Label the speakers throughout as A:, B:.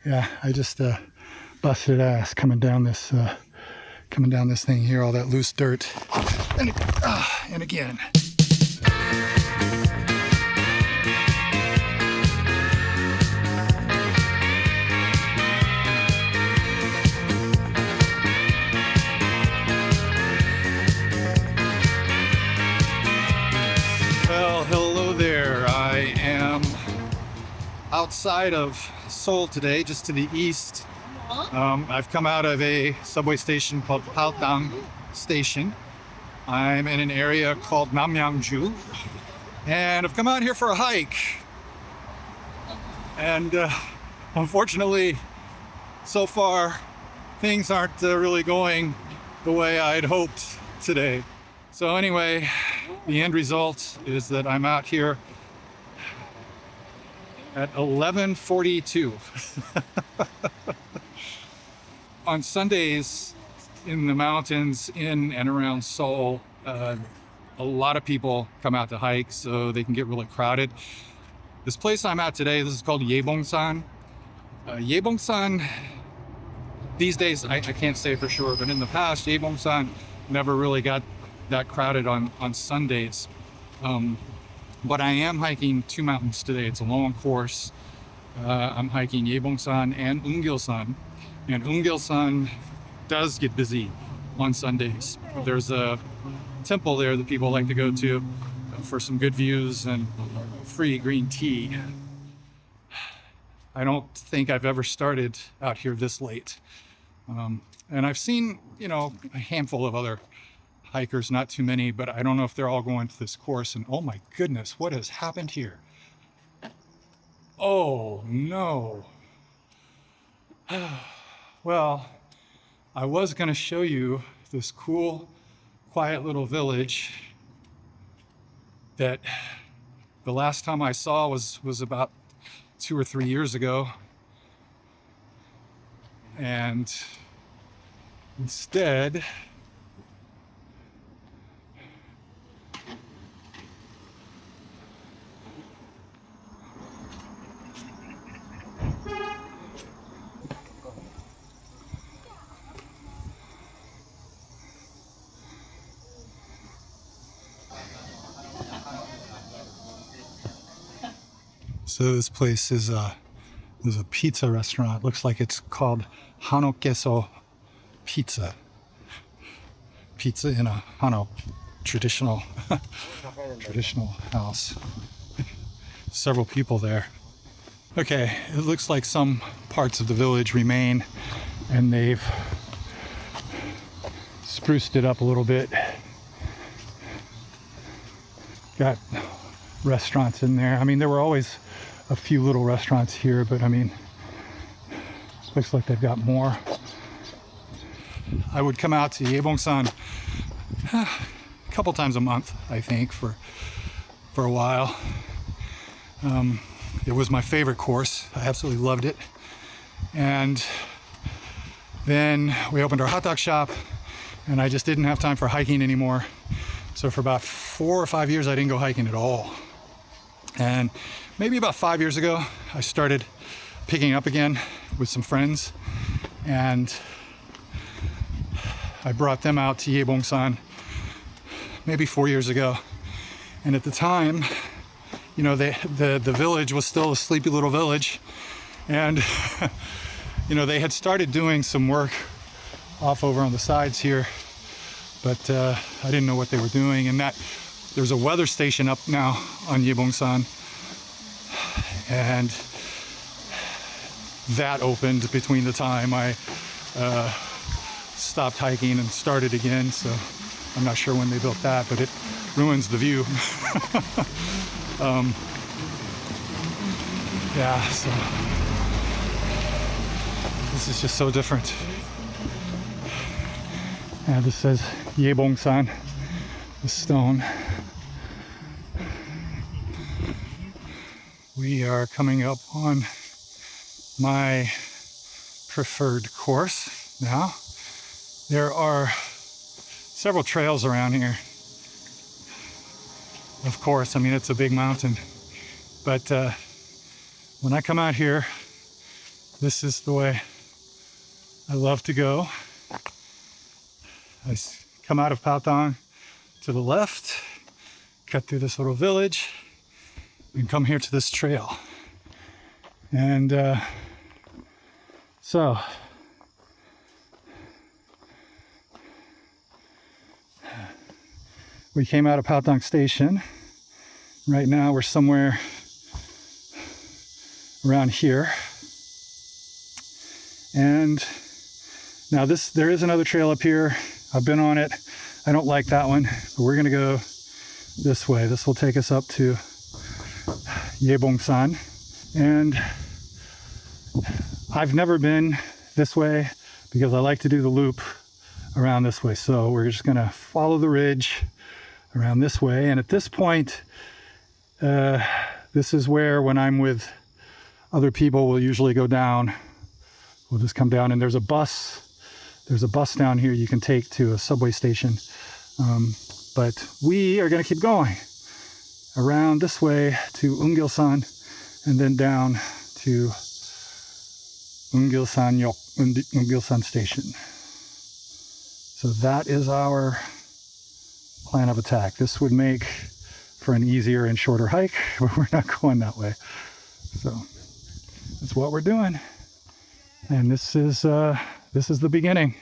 A: Yeah, I just busted ass coming down this thing here, all that loose dirt, and again. Well, hello there. I am outside of Seoul today, just to the east. I've come out of a subway station called Paltang Station. I'm in an area called Namyangju, and I've come out here for a hike. And unfortunately, so far, things aren't really going the way I'd hoped today. So anyway, the end result is that I'm out here at 11:42. On Sundays in the mountains in and around Seoul, a lot of people come out to hike, so they can get really crowded. This place I'm at today, this is called Yeobongsan. Yeobongsan, these days I can't say for sure, but in the past, Yeobongsan never really got that crowded on Sundays. But I am hiking two mountains today. It's a long course. I'm hiking Yeobongsan and Eungilsan. And Eungilsan does get busy on Sundays. There's a temple there that people like to go to for some good views and free green tea. I don't think I've ever started out here this late. And I've seen, a handful of other hikers, not too many, but I don't know if they're all going to this course. And oh my goodness, what has happened here? Oh no. Well, I was going to show you this cool, quiet little village that the last time I saw was about 2 or 3 years ago. And instead, so this place is a pizza restaurant. It looks like it's called Hano-Keso Pizza. Pizza in a Hano traditional house. Several people there. Okay, it looks like some parts of the village remain, and they've spruced it up a little bit. Got restaurants in there. I mean, there were always a few little restaurants here, but I mean, looks like they've got more. I would come out to Yeobongsan a couple times a month, I think, for a while. It was my favorite course. I absolutely loved it. And then we opened our hot dog shop, and I just didn't have time for hiking anymore. So for about 4 or 5 years, I didn't go hiking at all. And maybe about 5 years ago, I started picking up again with some friends, and I brought them out to Yeobongsan maybe 4 years ago. And at the time, the village was still a sleepy little village, and they had started doing some work off over on the sides here, but I didn't know what they were doing. And that there's a weather station up now on Yeobongsan, and that opened between the time I stopped hiking and started again. So I'm not sure when they built that, but it ruins the view. Yeah, so this is just so different. Yeah, this says Yeobongsan, the stone. We are coming up on my preferred course now. There are several trails around here. Of course, I mean, it's a big mountain. But when I come out here, This is the way I love to go. I come out of Patong to the left, cut through this little village, and come here to this trail. And so we came out of Patong Station. Right now we're somewhere around here. And now there is another trail up here. I've been on it. I don't like that one, but we're gonna go this way. This will take us up to Yebongsan. And I've never been this way because I like to do the loop around this way. So we're just gonna follow the ridge around this way. And at this point, this is where, when I'm with other people, we'll usually go down. We'll just come down, and there's a bus down here you can take to a subway station. But we are gonna keep going around this way to Eungilsan, and then down to Eungilsan Station. So that is our plan of attack. This would make for an easier and shorter hike, but we're not going that way. So that's what we're doing. And this is the beginning.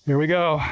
A: Here we go.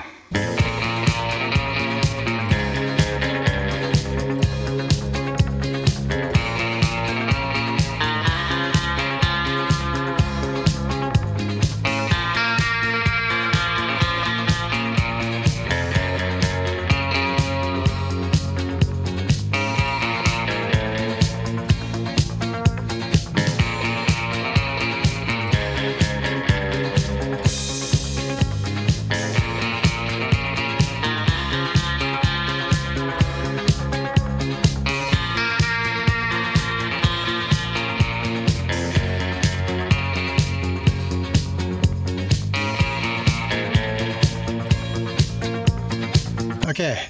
A: Okay,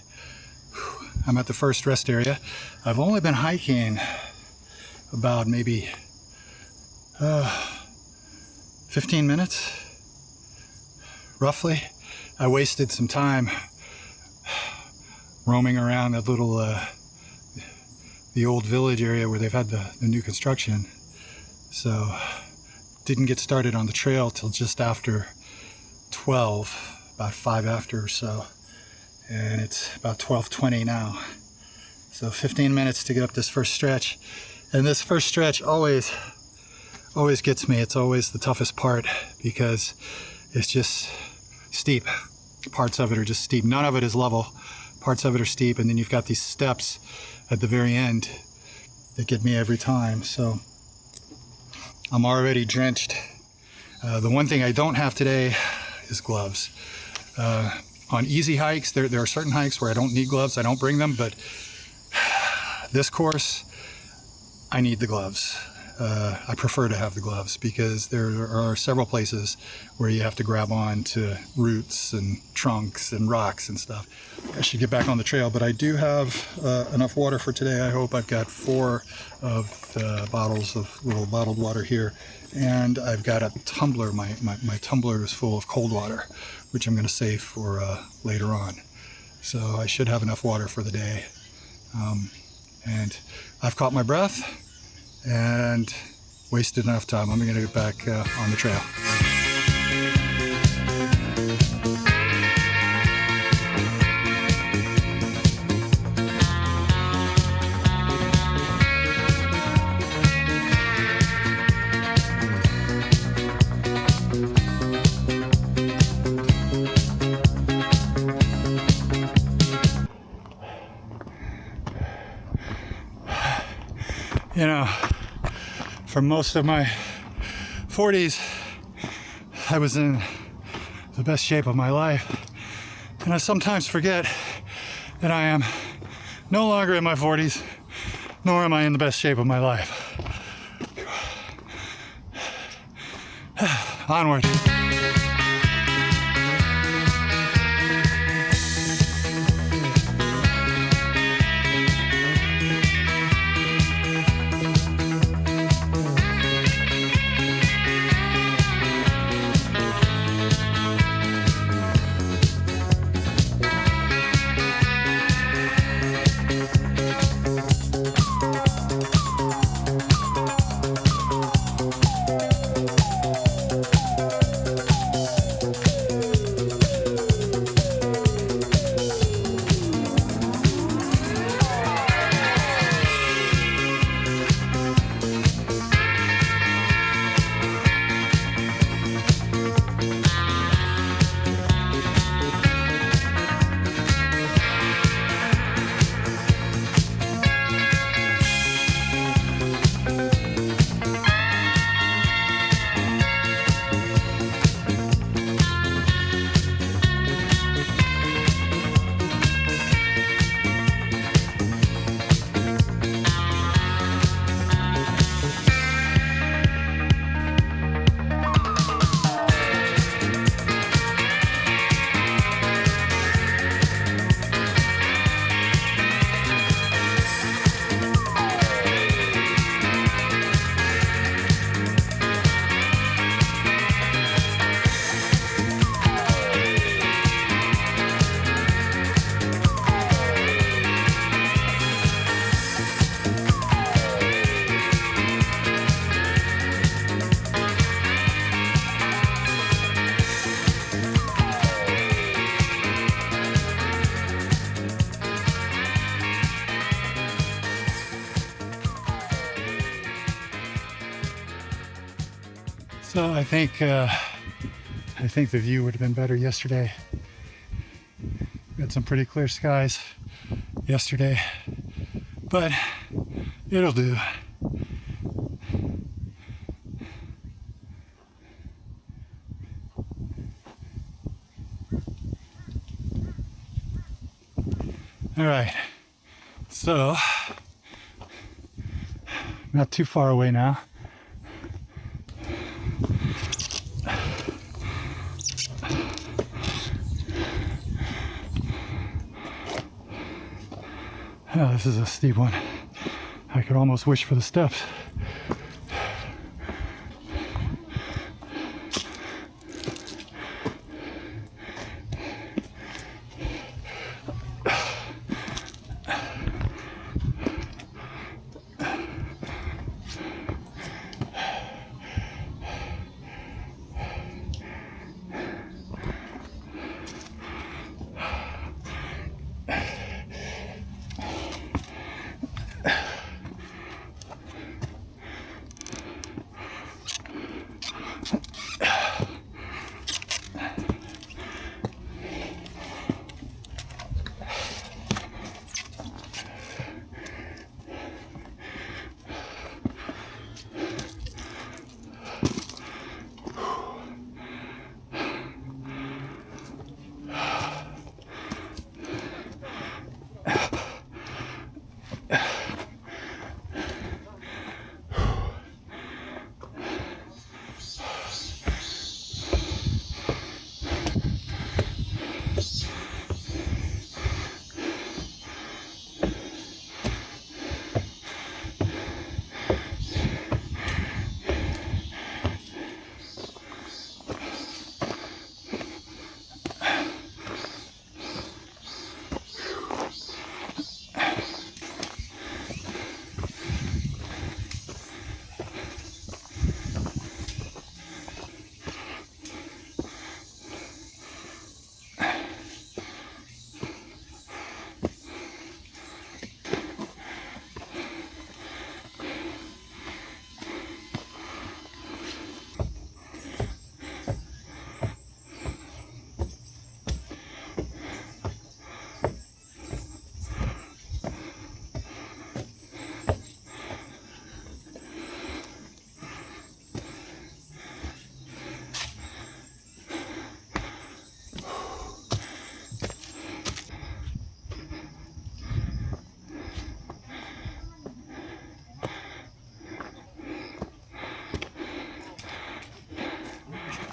A: I'm at the first rest area. I've only been hiking about maybe 15 minutes, roughly. I wasted some time roaming around that little, the old village area where they've had the new construction. So didn't get started on the trail till just after 12, about 5 after or so. And it's about 12:20 now. So 15 minutes to get up this first stretch. And this first stretch always gets me. It's always the toughest part because it's just steep. Parts of it are just steep. None of it is level. Parts of it are steep. And then you've got these steps at the very end that get me every time. So I'm already drenched. The one thing I don't have today is gloves. On easy hikes, there are certain hikes where I don't need gloves. I don't bring them, but this course, I need the gloves. I prefer to have the gloves because there are several places where you have to grab on to roots and trunks and rocks and stuff. I should get back on the trail, but I do have enough water for today. I hope I've got 4 of the bottles of little bottled water here. And I've got a tumbler. My tumbler is full of cold water, which I'm going to save for later on. So I should have enough water for the day. And I've caught my breath and wasted enough time. I'm going to get back on the trail. You know, for most of my 40s, I was in the best shape of my life. And I sometimes forget that I am no longer in my 40s, nor am I in the best shape of my life. Onward.
B: So I think the view would have been better yesterday. We had some pretty clear skies yesterday, but it'll do. All right, so not too far away now. Oh, this is a steep one. I could almost wish for the steps.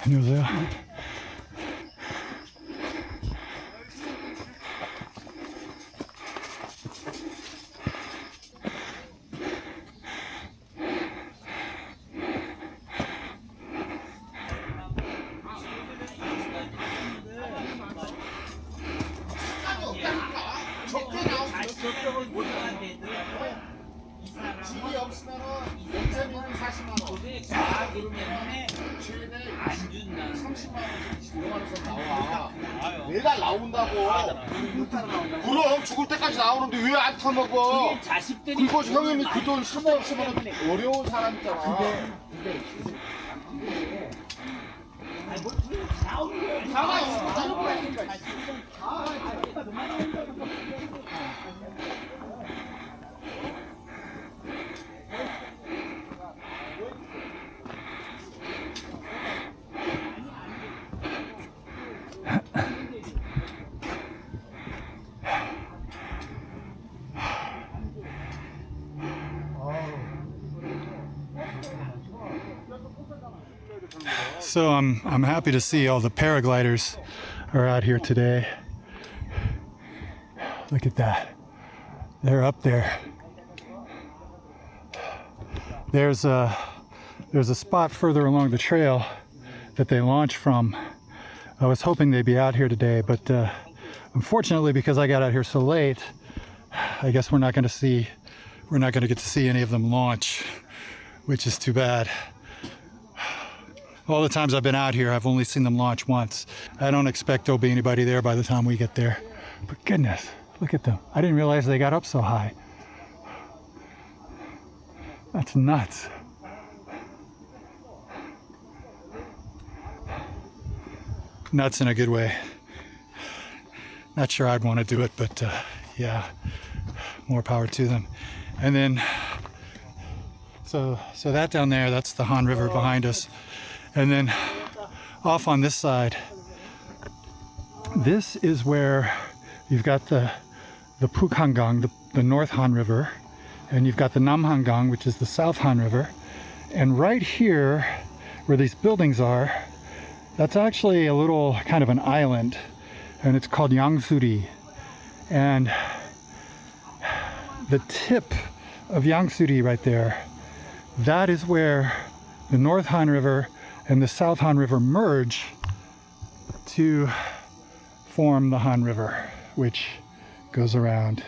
B: 안녕하세요.
C: 집이 없으면은 원자비는 40만 원. 최대 안 준다. 30만 원씩 영화에서 나와. 매달 나온다고. 그럼 죽을 때까지 나오는데 왜 안 타먹어?
D: 자식들이
C: 그거 형님이 그 돈 쓰고 없으면 어려운 사람 있잖아. 자가 있으면 거야.
B: So I'm happy to see all the paragliders are out here today. Look at that. They're up there. There's a spot further along the trail that they launch from. I was hoping they'd be out here today, but unfortunately, because I got out here so late, I guess we're not going to get to see any of them launch, which is too bad. All the times I've been out here, I've only seen them launch once. I don't expect there'll be anybody there by the time we get there. But goodness, look at them. I didn't realize they got up so high. That's nuts. nuts in a good way. Not sure I'd want to do it, but yeah, more power to them. And then, so that down there, that's the Han River behind us. And then off on this side, this is where you've got the Pukhangang, the North Han River, and you've got the Namhangang, which is the South Han River. And right here, where these buildings are, that's actually a little kind of an island, and it's called Yangsuri. And the tip of Yangsuri right there, that is where the North Han River and the South Han River merge to form the Han River, which goes around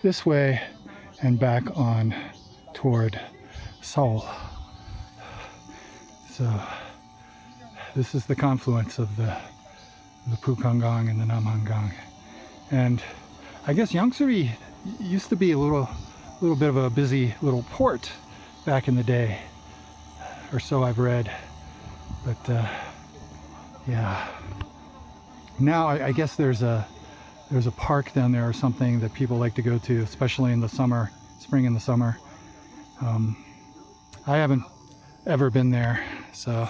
B: this way and back on toward Seoul. So this is the confluence of the Pukhangang and the Namhangang. And I guess Yangsuri used to be a little bit of a busy little port back in the day, or so I've read. But yeah, now I guess there's a park down there or something that people like to go to, especially in the summer, spring and the summer. I haven't ever been there, so,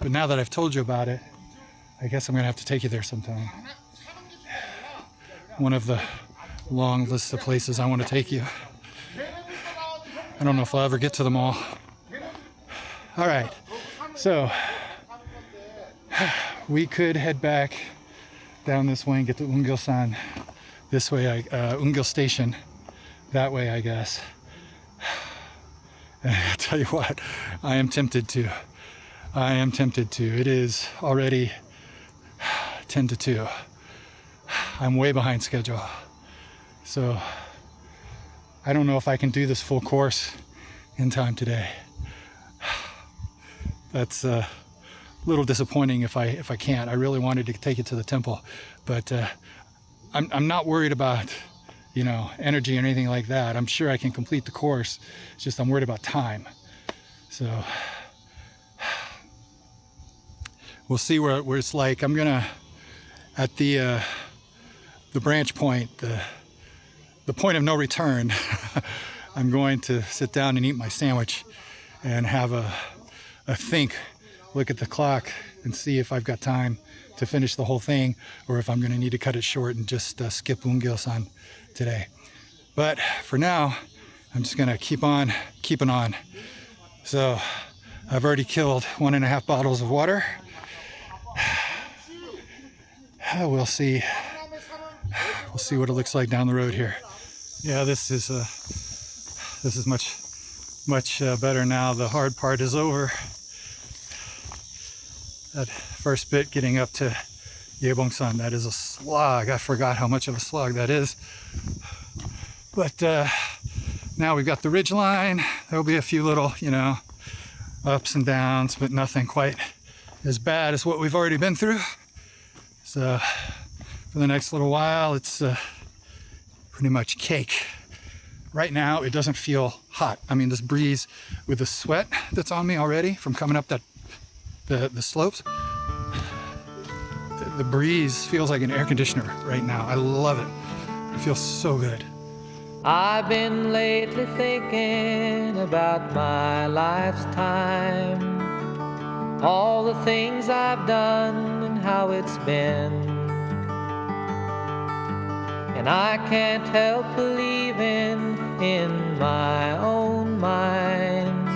B: but now that I've told you about it, I guess I'm gonna have to take you there sometime. One of the long list of places I want to take you. I don't know if I'll ever get to them all. All right, so we could head back down this way and get to Eungilsan this way, Eungil Station that way, I guess. And I'll tell you what, I am tempted to. It is already 10 to 2. I'm way behind schedule. So I don't know if I can do this full course in time today. That's a little disappointing if I can't. I really wanted to take it to the temple, but I'm not worried about, you know, energy or anything like that. I'm sure I can complete the course. It's just I'm worried about time. So we'll see where it's like. I'm gonna, at the branch point, the point of no return, I'm going to sit down and eat my sandwich and have a think, look at the clock and see if I've got time to finish the whole thing, or if I'm going to need to cut it short and just skip Eungilsan today. But for now, I'm just going to keep on keeping on. So I've already killed 1.5 bottles of water. We'll see what it looks like down the road here. Yeah, this is much better now. The hard part is over. That first bit getting up to Yeobongsan, that is a slog. I forgot how much of a slog that is. But now we've got the ridge line. There'll be a few little, you know, ups and downs, but nothing quite as bad as what we've already been through. So for the next little while, it's pretty much cake. Right now, it doesn't feel hot. I mean, this breeze with the sweat that's on me already from coming up the slopes, the breeze feels like an air conditioner right now. I love it. It feels so good.
D: I've been lately thinking about my life's time, all the things I've done and how it's been. And I can't help believing in my own mind.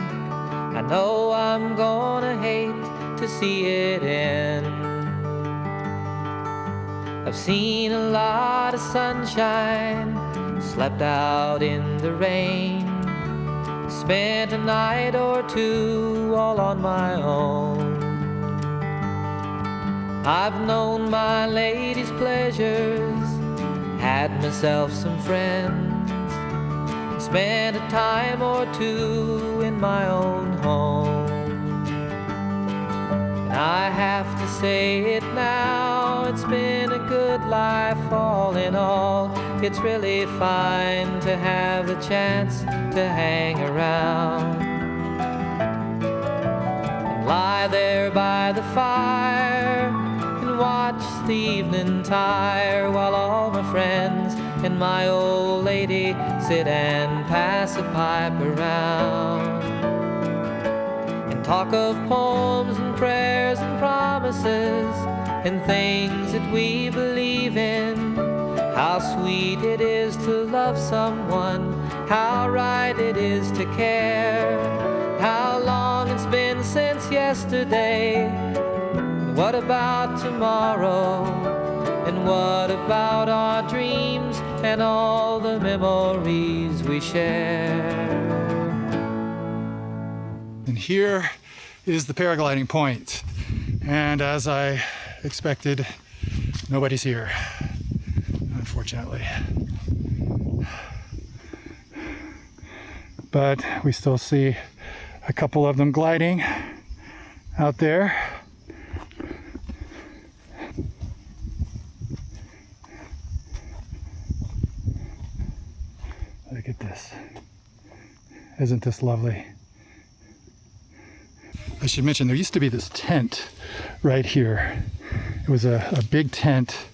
D: I know I'm gonna hate to see it end. I've seen a lot of sunshine, slept out in the rain, spent a night or two all on my own. I've known my lady's pleasures, had myself some friends, spent a time or two in my own home. And I have to say it now, it's been a good life all in all. It's really fine to have the chance to hang around and lie there by the fire and watch the evening tire while all my friends and my old lady sit and pass a pipe around and talk of poems and prayers and promises and things that we believe in. How sweet it is to love someone, how right it is to care, how long it's been since yesterday. What about tomorrow? And what about our dreams and all the memories we share?
B: And here is the paragliding point. And as I expected, nobody's here, unfortunately. But we still see a couple of them gliding out there. Look at this. Isn't this lovely? I should mention there used to be this tent right here. It was a big tent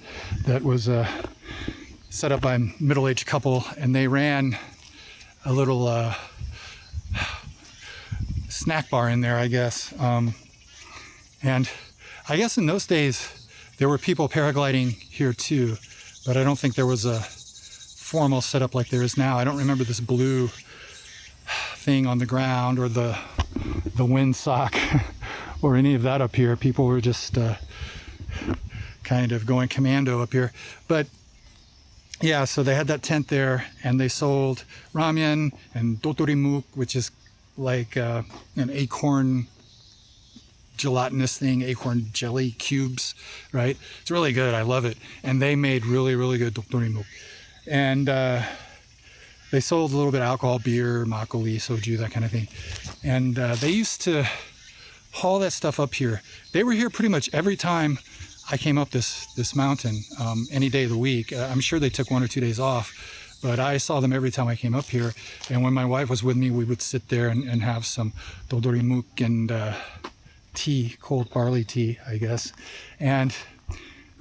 B: that was set up by a middle-aged couple, and they ran a little snack bar in there, I guess. And I guess in those days there were people paragliding here too, but I don't think there was a formal setup like there is now. I don't remember this blue thing on the ground or the windsock or any of that up here. People were just kind of going commando up here. But yeah, so they had that tent there, and they sold ramen and dotorimuk, which is like an acorn gelatinous thing, acorn jelly cubes, right? It's really good. I love it. And they made really, really good dotorimuk. And they sold a little bit of alcohol, beer, makgeolli, soju, that kind of thing. And they used to haul that stuff up here. They were here pretty much every time I came up this mountain, any day of the week. I'm sure they took 1 or 2 days off, but I saw them every time I came up here. And when my wife was with me, we would sit there and have some dotorimuk and tea, cold barley tea, I guess. And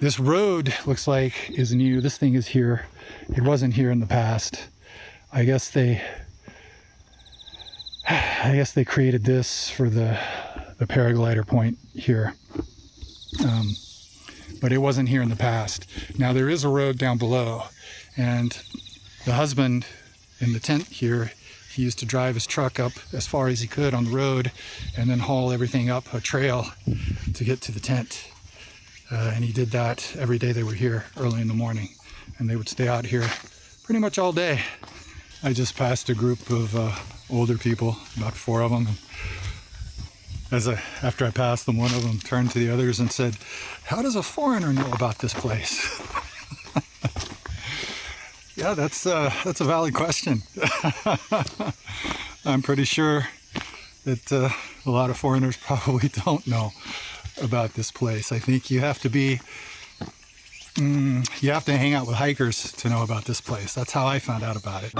B: this road looks like is new. This thing is here. It wasn't here in the past. I guess they created this for the paraglider point here. But it wasn't here in the past. Now there is a road down below, and the husband in the tent here, he used to drive his truck up as far as he could on the road and then haul everything up a trail to get to the tent. And he did that every day they were here early in the morning, and they would stay out here pretty much all day. I just passed a group of older people, about 4 of them. After I passed them, one of them turned to the others and said, "How does a foreigner know about this place?" Yeah, that's a valid question. I'm pretty sure that a lot of foreigners probably don't know about this place. I think you have to hang out with hikers to know about this place. That's how I found out about it.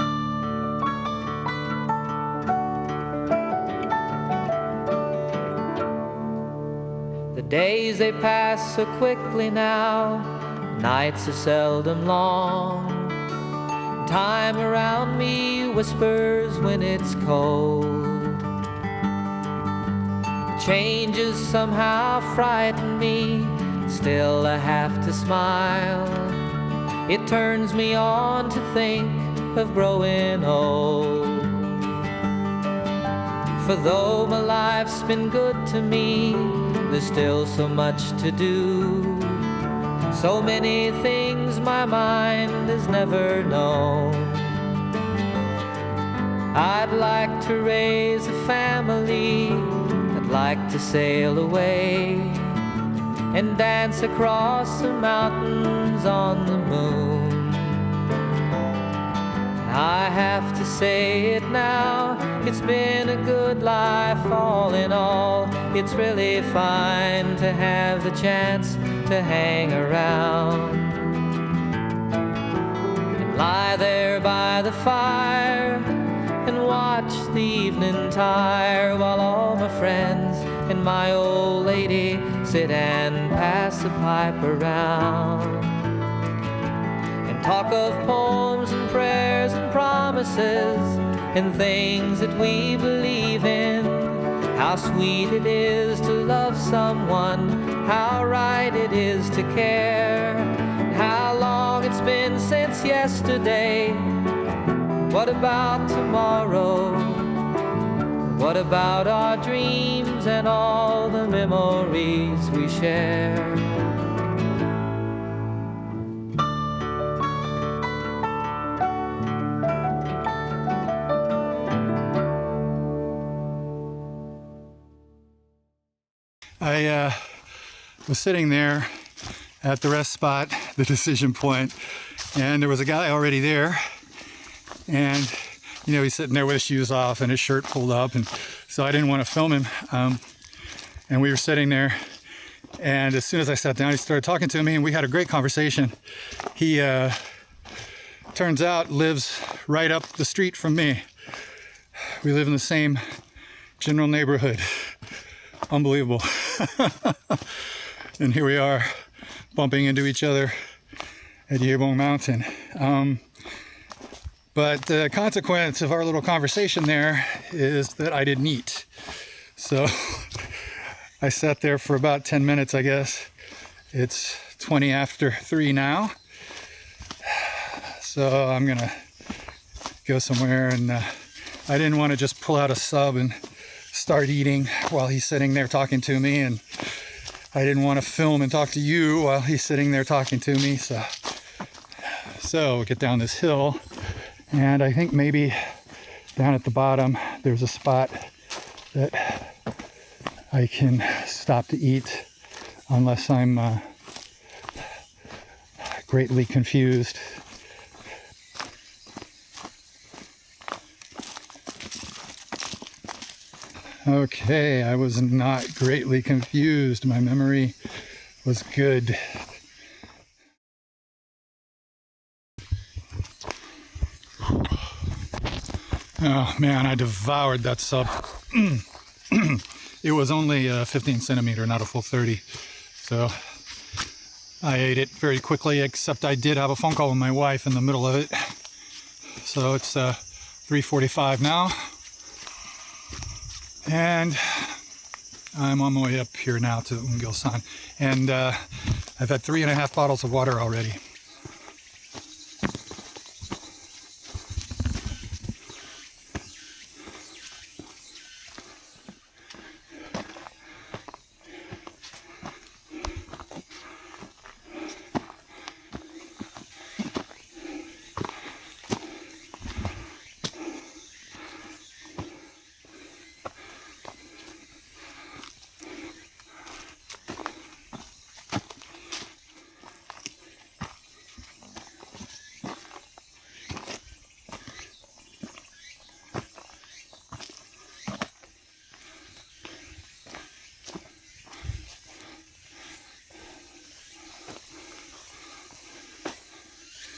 D: The days they pass so quickly now, nights are seldom long. Time around me whispers when it's cold. Changes somehow frighten me, still I have to smile. It turns me on to think of growing old. For though my life's been good to me, there's still so much to do. So many things my mind has never known. I'd like to raise a family, I'd like to sail away and dance across the mountains on the moon. I have to say it now, it's been a good life all in all. It's really fine to have the chance to hang around and lie there by the fire and watch the evening tire while all my friends and my old lady sit and pass pass the pipe around and talk of poems and prayers and promises and things that we believe in. How sweet it is to love someone, how right it is to care, how long it's been since yesterday. What about tomorrow? What about our dreams and all the memories we share?
B: I was sitting there at the rest spot, the decision point, and there was a guy already there, and you know, he's sitting there with his shoes off and his shirt pulled up, and so I didn't want to film him. And we were sitting there, and as soon as I sat down, he started talking to me, and we had a great conversation. He turns out lives right up the street from me. We live in the same general neighborhood. Unbelievable. And here we are bumping into each other at Yebong Mountain. But the consequence of our little conversation there is that I didn't eat. So I sat there for about 10 minutes, I guess. It's 20 after 3 now. So I'm gonna go somewhere, and I didn't want to just pull out a sub and start eating while he's sitting there talking to me, and I didn't want to film and talk to you while he's sitting there talking to me. So we get down this hill, and I think maybe down at the bottom there's a spot that I can stop to eat unless I'm greatly confused. Okay, I was not greatly confused. My memory was good. Oh man, I devoured that sub. It was only 15 centimeter, not a full 30. So I ate it very quickly, except I did have a phone call with my wife in the middle of it. So it's 3:45 now. And I'm on my way up here now to Ungilsan. And I've had 3.5 bottles of water already.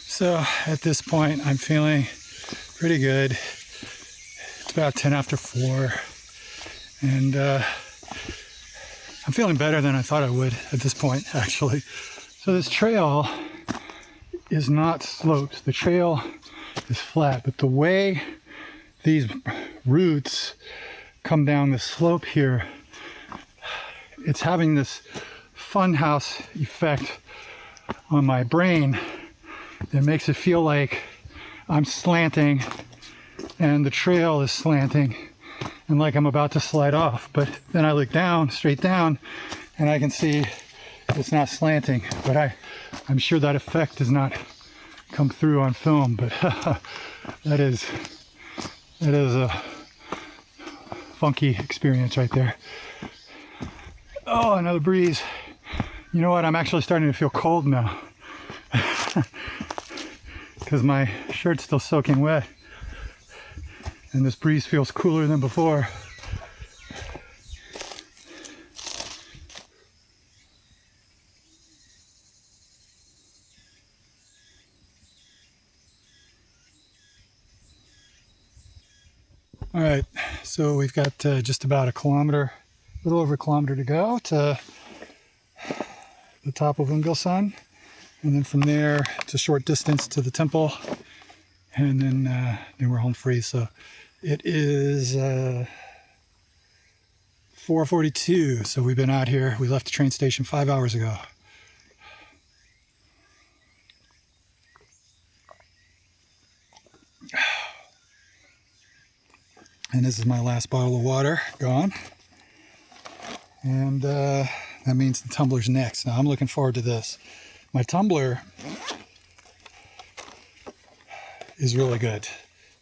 B: So at this point, I'm feeling pretty good. It's about 10 after 4, and I'm feeling better than I thought I would at this point, actually. So this trail is not sloped. The trail is flat, but the way these roots come down the slope here, it's having this funhouse effect on my brain. It makes it feel like I'm slanting and the trail is slanting and like I'm about to slide off. But then I look down, straight down, and I can see it's not slanting. But I'm sure that effect does not come through on film, but that is a funky experience right there. Oh, another breeze. You know what? I'm actually starting to feel cold now. Because my shirt's still soaking wet, and this breeze feels cooler than before. All right, so we've got just about a little over a kilometer to go to the top of Ungilsan. And then from there, it's a short distance to the temple. And then we're home free. So it is 4:42. So we've been out here. We left the train station 5 hours ago. And this is my last bottle of water, gone. And that means the tumbler's next. Now I'm looking forward to this. My tumbler is really good.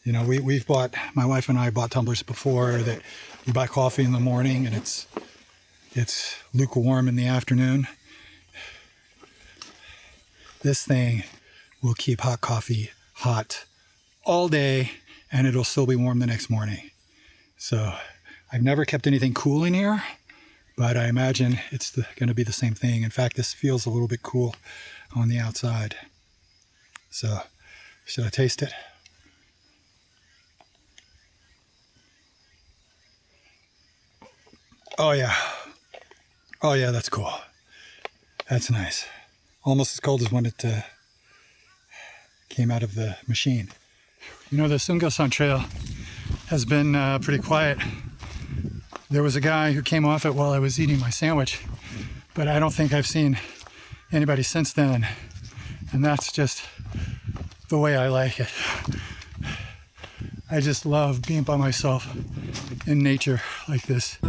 B: You know, we've bought, my wife and I bought tumblers before that you buy coffee in the morning and it's lukewarm in the afternoon. This thing will keep hot coffee hot all day and it'll still be warm the next morning. So I've never kept anything cool in here, but I imagine it's going to be the same thing. In fact, this feels a little bit cool on the outside. So should I taste it? Oh yeah. Oh yeah, that's cool. That's nice. Almost as cold as when it came out of the machine. You know, the Ungilsan Trail has been pretty quiet. There was a guy who came off it while I was eating my sandwich, but I don't think I've seen anybody since then. And that's just the way I like it. I just love being by myself in nature like this.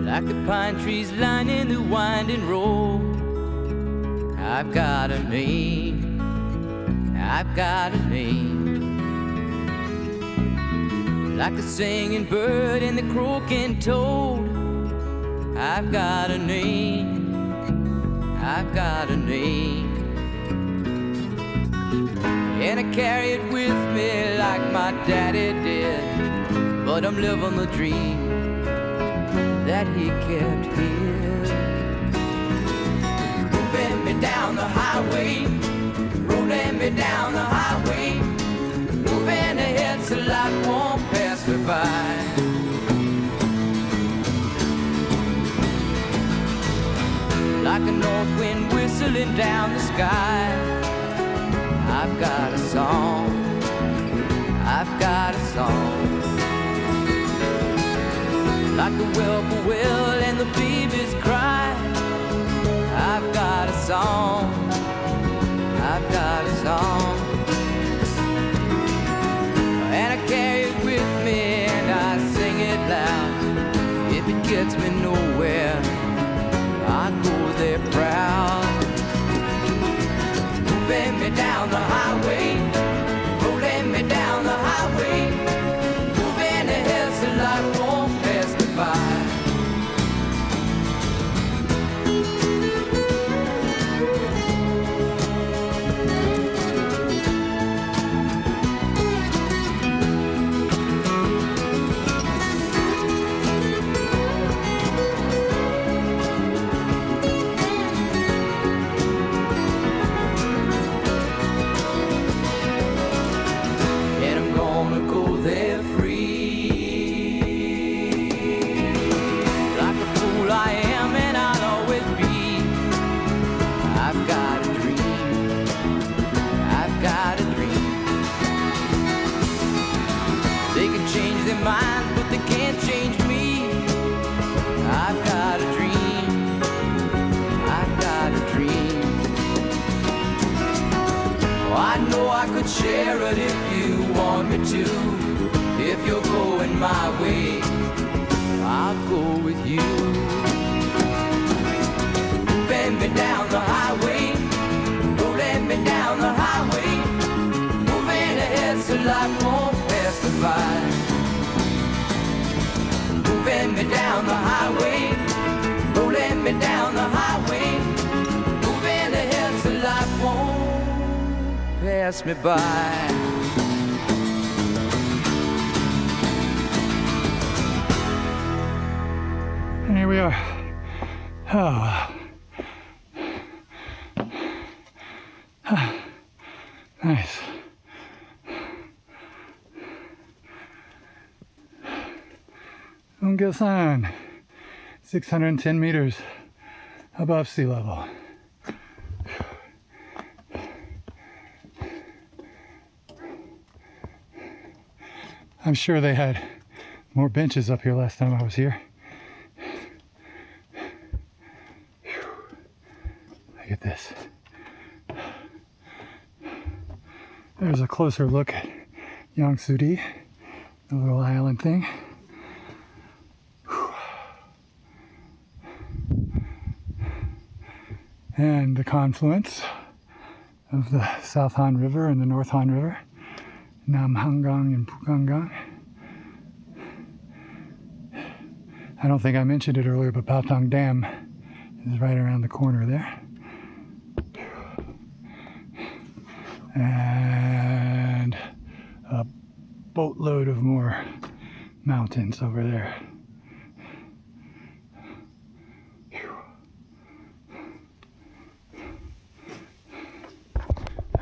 D: Like the pine trees lining the winding road, I've got a name, I've got a name. Like the singing bird and the croaking toad, I've got a name, I've got a name. And I carry it with me like my daddy did, but I'm living the dream that he kept here. Moving me down the highway, rolling me down the highway, moving ahead so life won't pass me by. Like a north wind whistling down the sky, I've got a song, I've got a song. Like the whippoorwill and the babies cry, I've got a song, I've got a song. And I carry it with me and I sing it loud. If it gets me nowhere, I go there proud. Moving me down the highway, rolling me down the highway, moving ahead so life won't pass me by. Minds, but they can't change me. I've got a dream, I've got a dream. Oh, I know I could share it if you want me to. If you're going my way, I'll go with you. Bend me down the highway, rolling me down the highway, moving ahead so life won't pass me by. Moving me down the highway, rolling me down the highway, moving ahead so life won't pass me by.
B: And here we are. Oh. Nice. Ungyesan, 610 meters above sea level. I'm sure they had more benches up here last time I was here. Look at this. There's a closer look at Yangsudi, the little island thing. And the confluence of the South Han River and the North Han River, Namhangang and Pugangang. I don't think I mentioned it earlier, but Baotang Dam is right around the corner there. And a boatload of more mountains over there.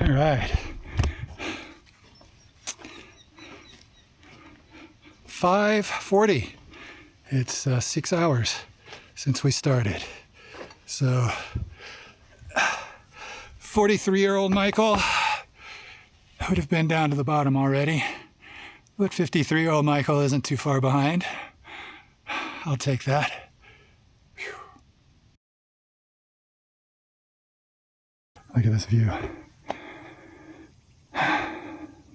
B: All right. 5:40. It's 6 hours since we started. So 43-year-old Michael would have been down to the bottom already, but 53-year-old Michael isn't too far behind. I'll take that. Whew. Look at this view.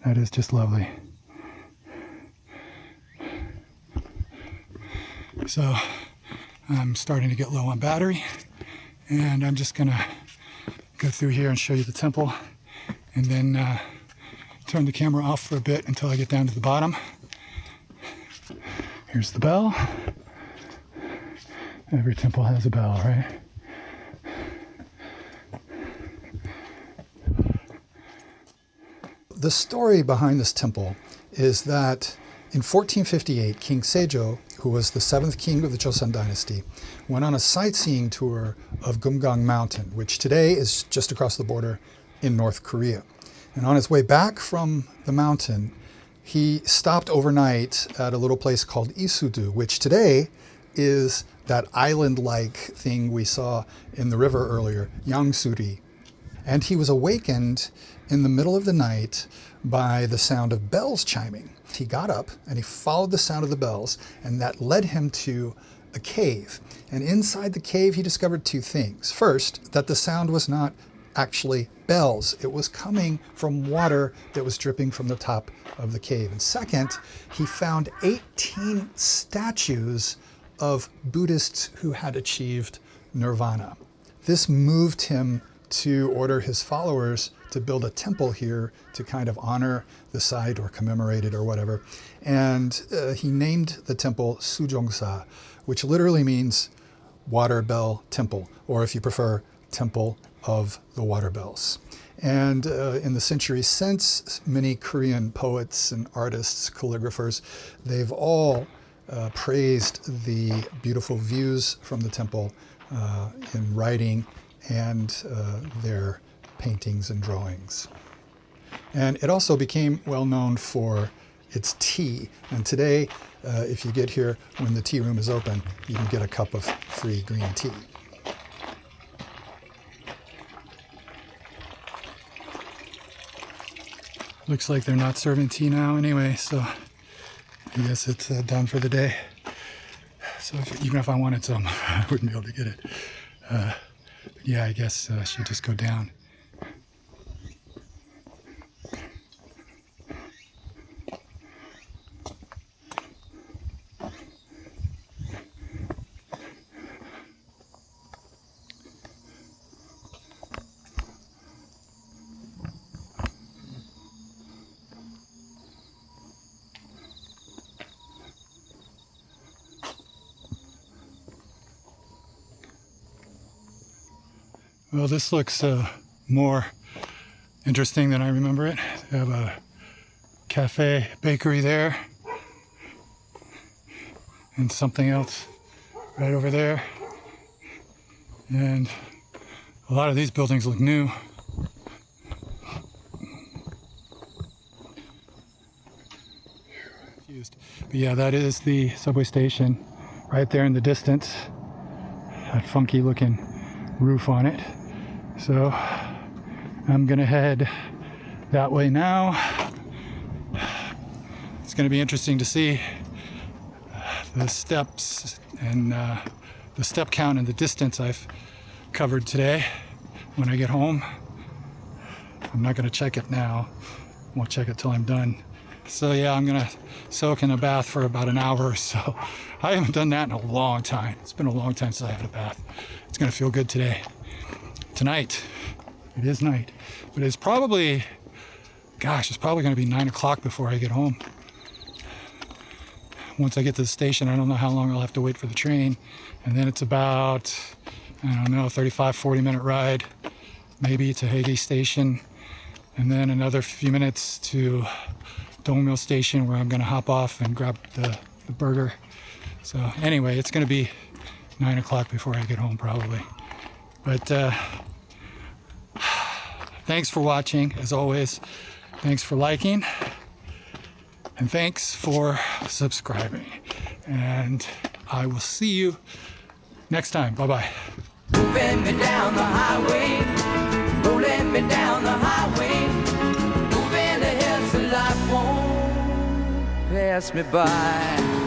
B: That is just lovely. So I'm starting to get low on battery, and I'm just gonna go through here and show you the temple, and then turn the camera off for a bit until I get down to the bottom. Here's the bell. Every temple has a bell, right? The story behind this temple is that in 1458, King Seijo, who was the 7th king of the Joseon dynasty, went on a sightseeing tour of Gumgang Mountain, which today is just across the border in North Korea. And on his way back from the mountain, he stopped overnight at a little place called Isudu, which today is that island-like thing we saw in the river earlier, Yangsuri. And he was awakened in the middle of the night by the sound of bells chiming. He got up and he followed the sound of the bells, and that led him to a cave. And inside the cave, he discovered two things. First, that the sound was not actually bells. It was coming from water that was dripping from the top of the cave. And second, he found 18 statues of Buddhists who had achieved nirvana. This moved him to order his followers to build a temple here to kind of honor the site or commemorate it or whatever. And he named the temple Sujongsa, which literally means water bell temple, or if you prefer, temple of the water bells. And in the centuries since, many Korean poets and artists, calligraphers, they've all praised the beautiful views from the temple in writing and their paintings and drawings. And it also became well known for its tea. And today, if you get here when the tea room is open, you can get a cup of free green tea. Looks like they're not serving tea now anyway, so I guess it's done for the day. So even if I wanted some, I wouldn't be able to get it. Yeah, I guess I should just go down. Well, this looks more interesting than I remember it. They have a cafe, bakery there, and something else right over there. And a lot of these buildings look new. But yeah, that is the subway station right there in the distance. That funky looking roof on it. So I'm gonna head that way now. It's gonna be interesting to see the steps and the step count and the distance I've covered today when I get home. I'm not gonna check it now. Won't check it till I'm done. So yeah, I'm gonna soak in a bath for about an hour or so. I haven't done that in a long time. It's been a long time since I had a bath. It's gonna feel good today. Tonight, it is night, but it's probably, gosh, it's probably gonna be 9 o'clock before I get home. Once I get to the station, I don't know how long I'll have to wait for the train. And then it's about, I don't know, 35, 40-minute ride, maybe to Hagee Station. And then another few minutes to Dong Mill Station, where I'm gonna hop off and grab the burger. So anyway, it's gonna be 9 o'clock before I get home probably. But thanks for watching, as always. Thanks for liking. And thanks for subscribing. And I will see you next time. Bye-bye.
D: Moving me down the highway, rolling me down the highway, moving ahead so life won't pass me by.